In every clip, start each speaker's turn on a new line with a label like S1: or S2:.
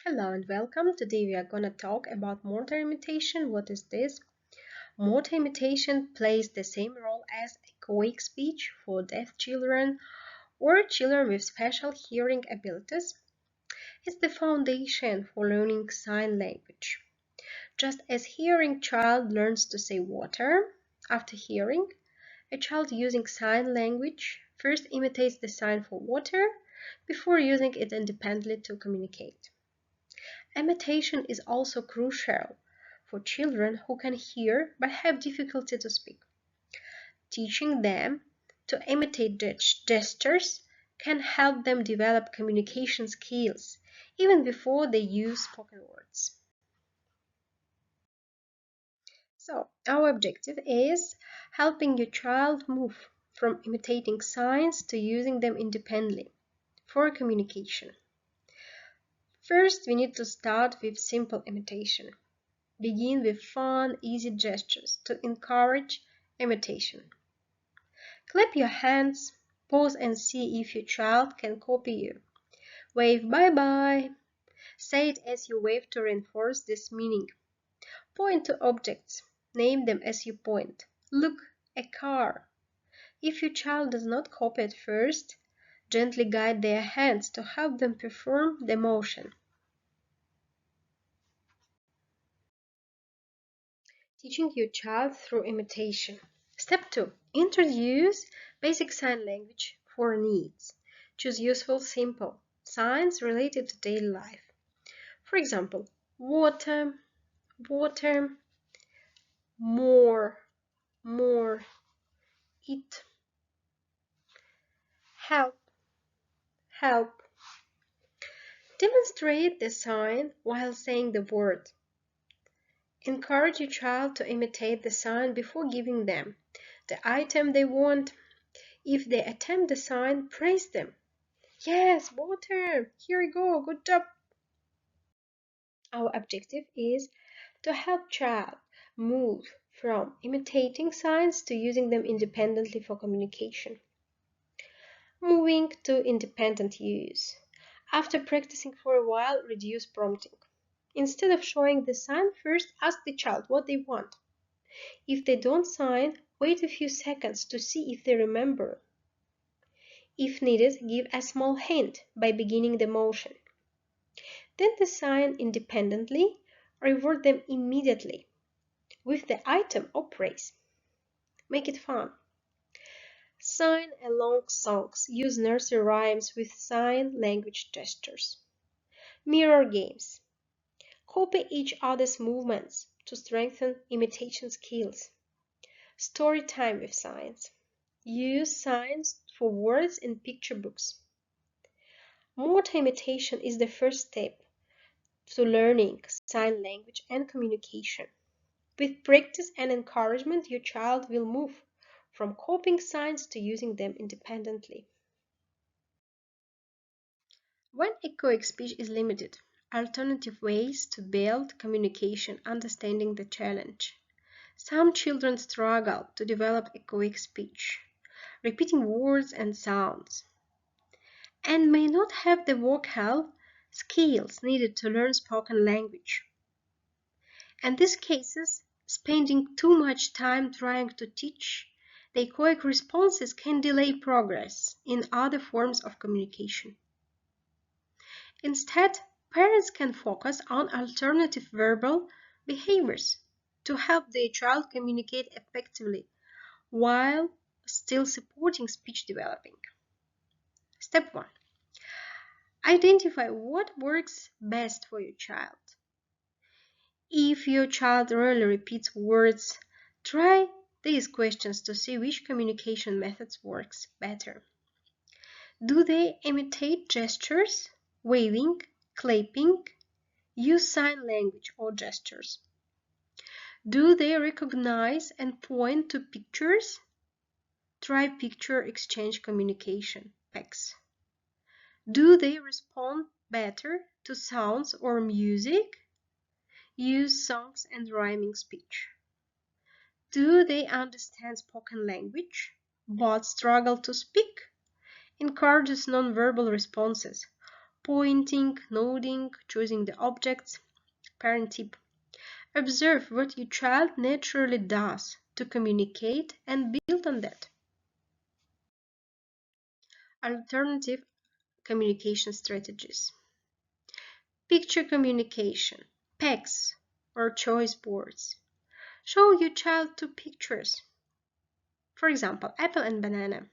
S1: Hello and welcome. Today we are gonna talk about motor imitation. What is this? Motor imitation plays the same role as echoic speech for deaf children or children with special hearing abilities. It's the foundation for learning sign language. Just as hearing child learns to say water after hearing, a child using sign language first imitates the sign for water before using it independently to communicate. Imitation is also crucial for children who can hear but have difficulty to speak. Teaching them to imitate gestures can help them develop communication skills even before they use spoken words. So, our objective is helping your child move from imitating signs to using them independently for communication. First, we need to start with simple imitation. Begin with fun, easy gestures to encourage imitation. Clap your hands, pause and see if your child can copy you. Wave bye-bye. Say it as you wave to reinforce this meaning. Point to objects. Name them as you point. Look, a car. If your child does not copy at first, gently guide their hands to help them perform the motion. Teaching your child through imitation. Step 2. Introduce basic sign language for needs. Choose useful, simple signs related to daily life. For example, water, water, more, eat, help, help. Demonstrate the sign while saying the word. Encourage your child to imitate the sign before giving them the item they want. If they attempt the sign, praise them. Yes, water. Here we go. Good job. Our objective is to help child move from imitating signs to using them independently for communication. Moving to independent use. After practicing for a while, reduce prompting. Instead of showing the sign, first ask the child what they want. If they don't sign, wait a few seconds to see if they remember. If needed, give a small hint by beginning the motion. Then design independently, reward them immediately with the item or praise. Make it fun. Sign along songs. Use nursery rhymes with sign language gestures. Mirror games. Copy each other's movements to strengthen imitation skills. Story time with signs. Use signs for words in picture books. Motor imitation is the first step to learning sign language and communication. With practice and encouragement, your child will move from copying signs to using them independently. When echoic speech is limited, alternative ways to build communication, understanding the challenge. Some children struggle to develop echoic speech, repeating words and sounds, and may not have the vocal skills needed to learn spoken language. In these cases, spending too much time trying to teach the echoic responses can delay progress in other forms of communication. Instead, parents can focus on alternative verbal behaviors to help their child communicate effectively while still supporting speech developing. Step 1. Identify what works best for your child. If your child rarely repeats words, try these questions to see which communication methods works better. Do they imitate gestures, waving, clapping, use sign language or gestures? Do they recognize and point to pictures? Try picture exchange communication, PECs. Do they respond better to sounds or music? Use songs and rhyming speech. Do they understand spoken language but struggle to speak? Encourages nonverbal responses. pointing, nodding, choosing the objects. Parent tip: observe what your child naturally does to communicate and build on that. Alternative communication strategies. Picture communication, PECs or choice boards. Show your child two pictures, for example, apple and banana,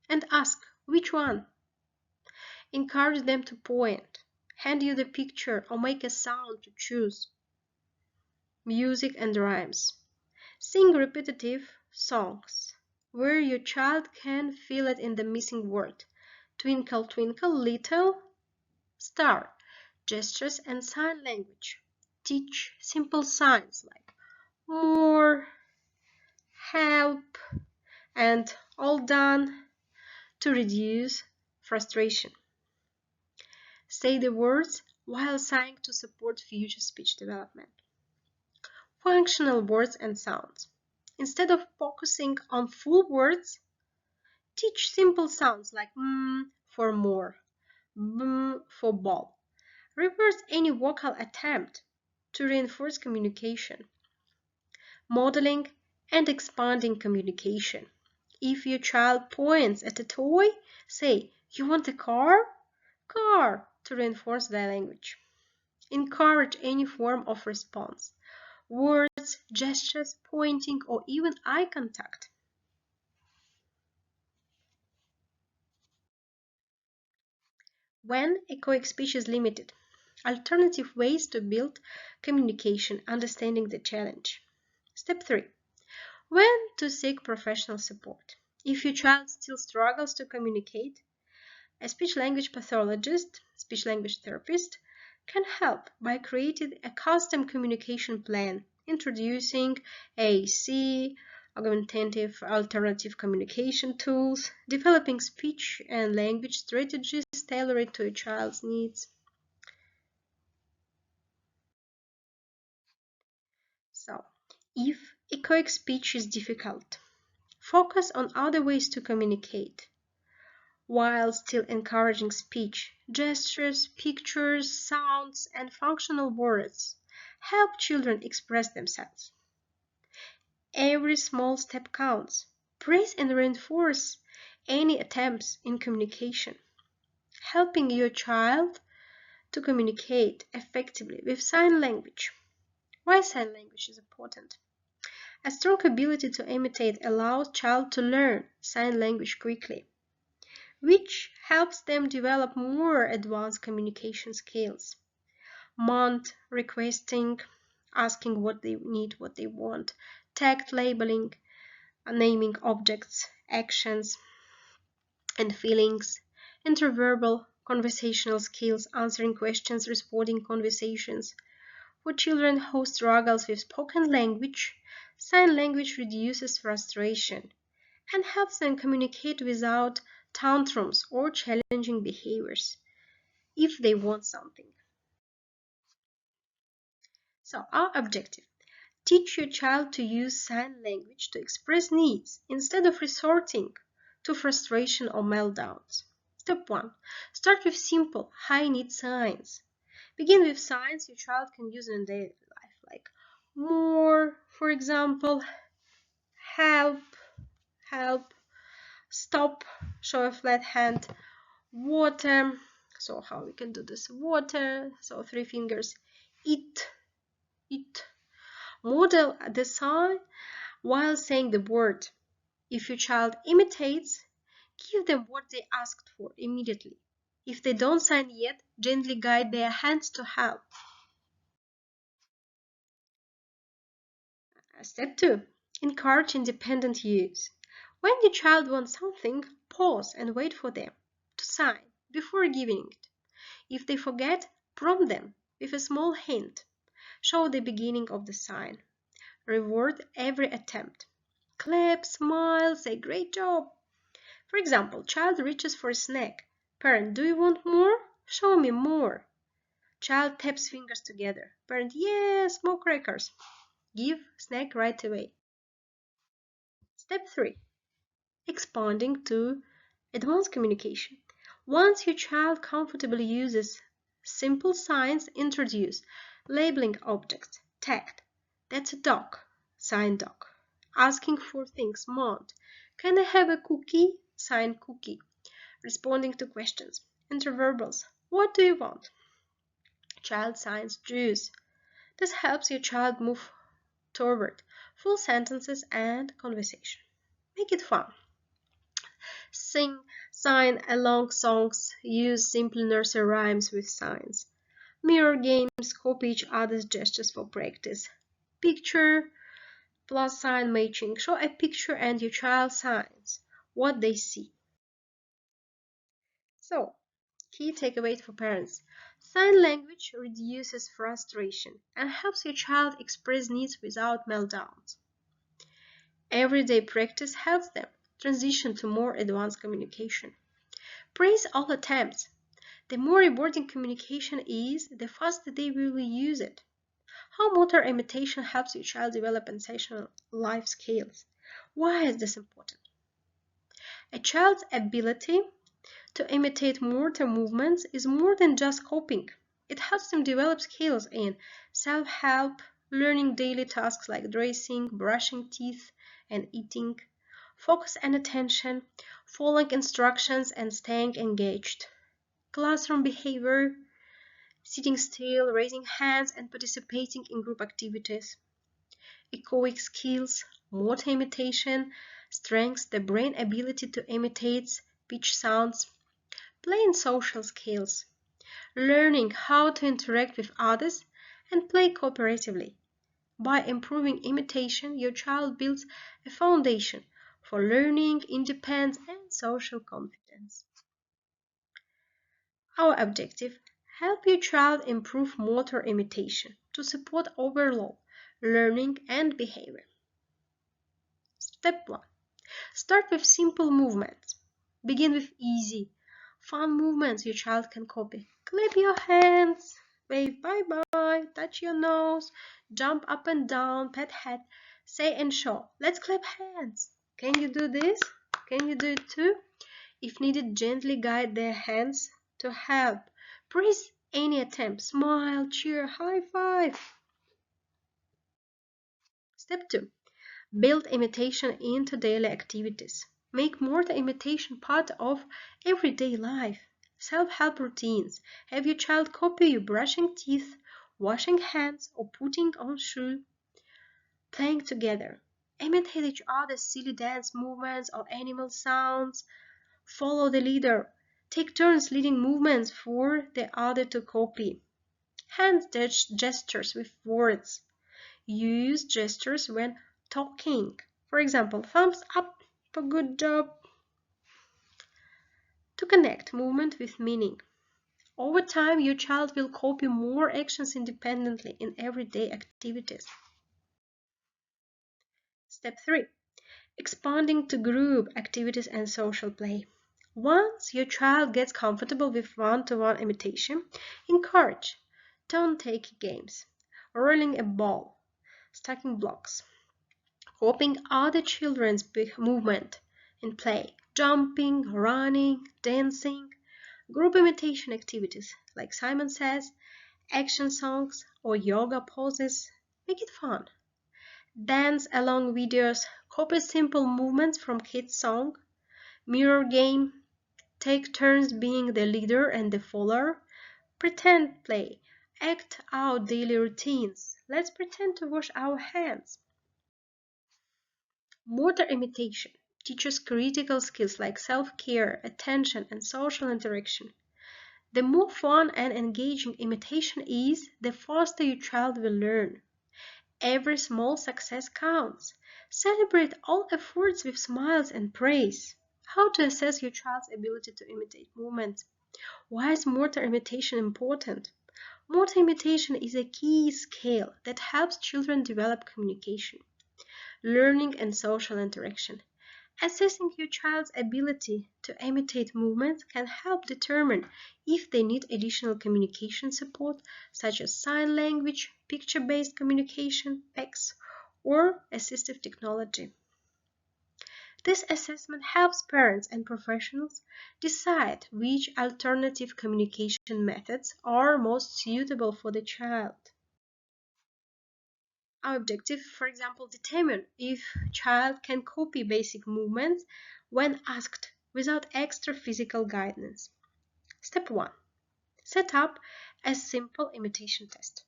S1: and ask which one. Encourage them to point, hand you the picture, or make a sound to choose. Music and rhymes. Sing repetitive songs where your child can feel it in the missing word. Twinkle, twinkle, little star. Gestures and sign language. Teach simple signs like more, help, and all done to reduce frustration. Say the words while sighing to support future speech development. Functional words and sounds. Instead of focusing on full words, teach simple sounds like for more, for ball. Reverse any vocal attempt to reinforce communication. Modeling and expanding communication. If your child points at a toy, say, "You want a car?" Car, to reinforce their language. Encourage any form of response. Words, gestures, pointing, or even eye contact. When echoic speech is limited, alternative ways to build communication, understanding the challenge. Step 3. When to seek professional support. If your child still struggles to communicate, a speech-language pathologist, speech-language therapist, can help by creating a custom communication plan, introducing AAC, augmentative alternative communication tools, developing speech and language strategies tailored to a child's needs. So, if echoic speech is difficult, focus on other ways to communicate while still encouraging speech. Gestures, pictures, sounds, and functional words help children express themselves. Every small step counts. Praise and reinforce any attempts in communication, helping your child to communicate effectively with sign language. Why sign language is important? A strong ability to imitate allows child to learn sign language quickly, which helps them develop more advanced communication skills. Mount, requesting, asking what they need, what they want, tagged labeling, naming objects, actions, and feelings, interverbal, conversational skills, answering questions, responding conversations. For children who struggle with spoken language, sign language reduces frustration and helps them communicate without tantrums or challenging behaviors if they want something. So our objective: teach your child to use sign language to express needs instead of resorting to frustration or meltdowns. Step 1. Start with simple, high-need signs. Begin with signs your child can use in daily life, like more, for example, help, help, stop, show a flat hand, water, so how we can do this, water, so 3 fingers, eat, eat. Model the sign while saying the word. If your child imitates, give them what they asked for immediately. If they don't sign yet, gently guide their hands to help. Step 2. Encourage independent use. When your child wants something, pause and wait for them to sign before giving it. If they forget, prompt them with a small hint. Show the beginning of the sign. Reward every attempt. Clap, smile, say great job. For example, child reaches for a snack. Parent, do you want more? Show me more. Child taps fingers together. Parent, yes, more crackers. Give snack right away. Step 3. Expanding to advanced communication. Once your child comfortably uses Simple signs introduce labeling objects, tagged. That's a dog, sign dog. Asking for things, mount. Can I have a cookie? Sign cookie. Responding to questions, interverbals. What do you want? Child signs juice. This helps your child move toward full sentences and conversation. Make it fun. Sing, sign along songs, use simple nursery rhymes with signs. Mirror games, copy each other's gestures for practice. Picture plus sign matching. Show a picture and your child signs what they see. So, key takeaways for parents. Sign language reduces frustration and helps your child express needs without meltdowns. Everyday practice helps them transition to more advanced communication. Praise all attempts. The more rewarding communication is, the faster they will use it. How motor imitation helps your child develop essential life skills. Why is this important? A child's ability to imitate motor movements is more than just copying. It helps them develop skills in self-help, learning daily tasks like dressing, brushing teeth, and eating, focus and attention, following instructions and staying engaged, classroom behavior, sitting still, raising hands, and participating in group activities, echoic skills, motor imitation, strengthens the brain ability to imitate pitch sounds, play social skills, learning how to interact with others and play cooperatively. By improving imitation, your child builds a foundation for learning, independence, and social confidence. Our objective: help your child improve motor imitation to support overall learning and behavior. Step 1. Start with simple movements. Begin with easy, fun movements your child can copy. Clap your hands, wave bye-bye, touch your nose, jump up and down, pat head, say and show. Let's clap hands. Can you do this? Can you do it too? If needed, gently guide their hands to help. Praise any attempt. Smile, cheer, high five. Step 2. Build imitation into daily activities. Make more the imitation part of everyday life. Self-help routines. Have your child copy you brushing teeth, washing hands, or putting on shoes. Playing together. Imitate each other's silly dance movements or animal sounds. Follow the leader. Take turns leading movements for the other to copy. Hand gestures with words. Use gestures when talking. For example, thumbs up for good job. To connect movement with meaning. Over time, your child will copy more actions independently in everyday activities. Step 3. Expanding to group activities and social play. Once your child gets comfortable with one-to-one imitation, encourage turn-taking games, rolling a ball, stacking blocks, copying other children's movement in play, jumping, running, dancing, group imitation activities like Simon Says, action songs, or yoga poses. Make it fun. Dance along videos, copy simple movements from kids' song, mirror game, take turns being the leader and the follower, pretend play, act out daily routines. Let's pretend to wash our hands. Motor imitation teaches critical skills like self-care, attention, and social interaction. The more fun and engaging imitation is, the faster your child will learn. Every small success counts. Celebrate all efforts with smiles and praise. How to assess your child's ability to imitate movements? Why is motor imitation important? Motor imitation is a key skill that helps children develop communication, learning, and social interaction. Assessing your child's ability to imitate movements can help determine if they need additional communication support, such as sign language, picture-based communication, PECS, or assistive technology. This assessment helps parents and professionals decide which alternative communication methods are most suitable for the child. Our objective, for example, determine if child can copy basic movements when asked without extra physical guidance. Step 1. Set up a simple imitation test.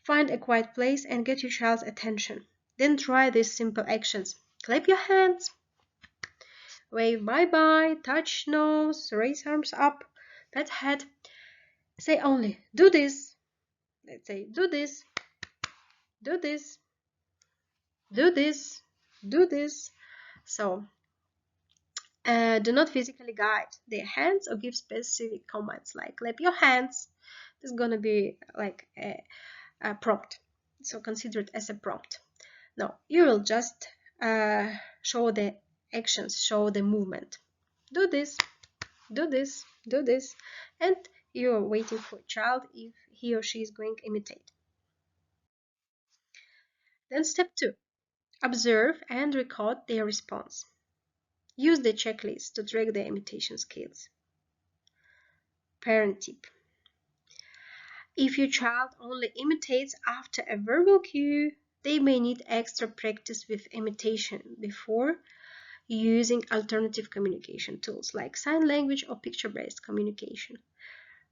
S1: Find a quiet place and get your child's attention. Then try these simple actions. Clap your hands, wave bye-bye, touch nose, raise arms up, pat head. Say only, do this. Let's say, do this, do this, do this, do this. So, do not physically guide their hands or give specific commands like clap your hands. This is going to be like a prompt. So consider it as a prompt. Now, you will just show the actions, show the movement. Do this, do this, do this, and you are waiting for a child if he or she is going to imitate. Then step 2, observe and record their response. Use the checklist to track their imitation skills. Parent tip. If your child only imitates after a verbal cue, they may need extra practice with imitation before using alternative communication tools like sign language or picture-based communication.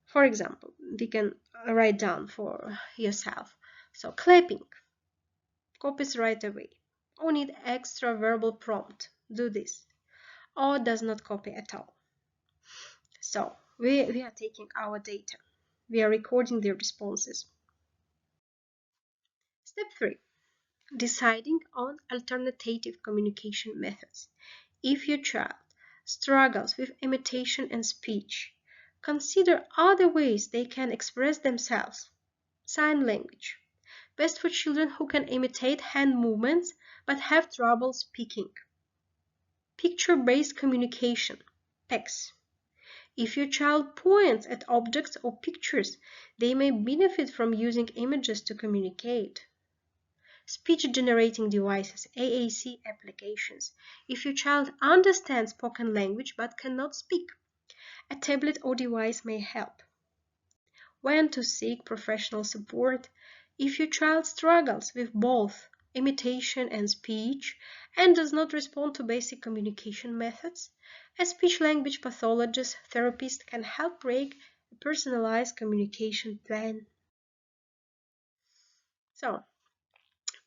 S1: For example, we can write down for yourself. So clapping, copies right away, or need extra verbal prompt, do this, or does not copy at all. So we are taking our data. We are recording their responses. Step 3. Deciding on alternative communication methods. If your child struggles with imitation and speech, consider other ways they can express themselves. Sign language. Best for children who can imitate hand movements but have trouble speaking. Picture-based communication. PECS. If your child points at objects or pictures, they may benefit from using images to communicate. Speech-generating devices, AAC applications. If your child understands spoken language but cannot speak, a tablet or device may help. When to seek professional support. If your child struggles with both imitation and speech and does not respond to basic communication methods, a speech-language pathologist therapist can help break a personalized communication plan. So,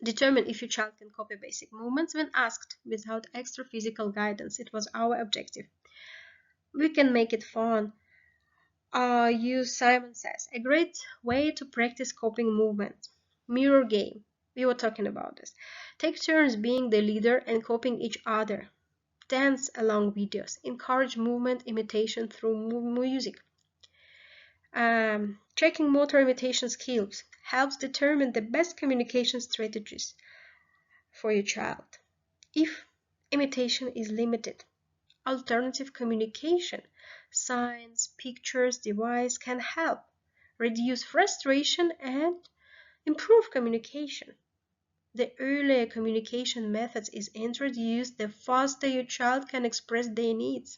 S1: determine if your child can copy basic movements when asked without extra physical guidance. It was our objective. We can make it fun. Use Simon Says, a great way to practice copying movements. Mirror game. We were talking about this. Take turns being the leader and copying each other. Dance along videos. Encourage movement imitation through music. Checking motor imitation skills helps determine the best communication strategies for your child. If imitation is limited, alternative communication, signs, pictures, device can help reduce frustration and improve communication. The earlier communication methods is introduced, the faster your child can express their needs.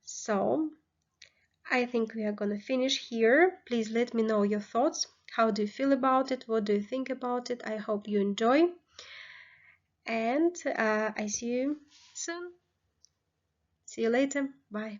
S1: So, I think we are going to finish here. Please let me know your thoughts. How do you feel about it? What do you think about it? I hope you enjoy. And I see you soon. See you later. Bye.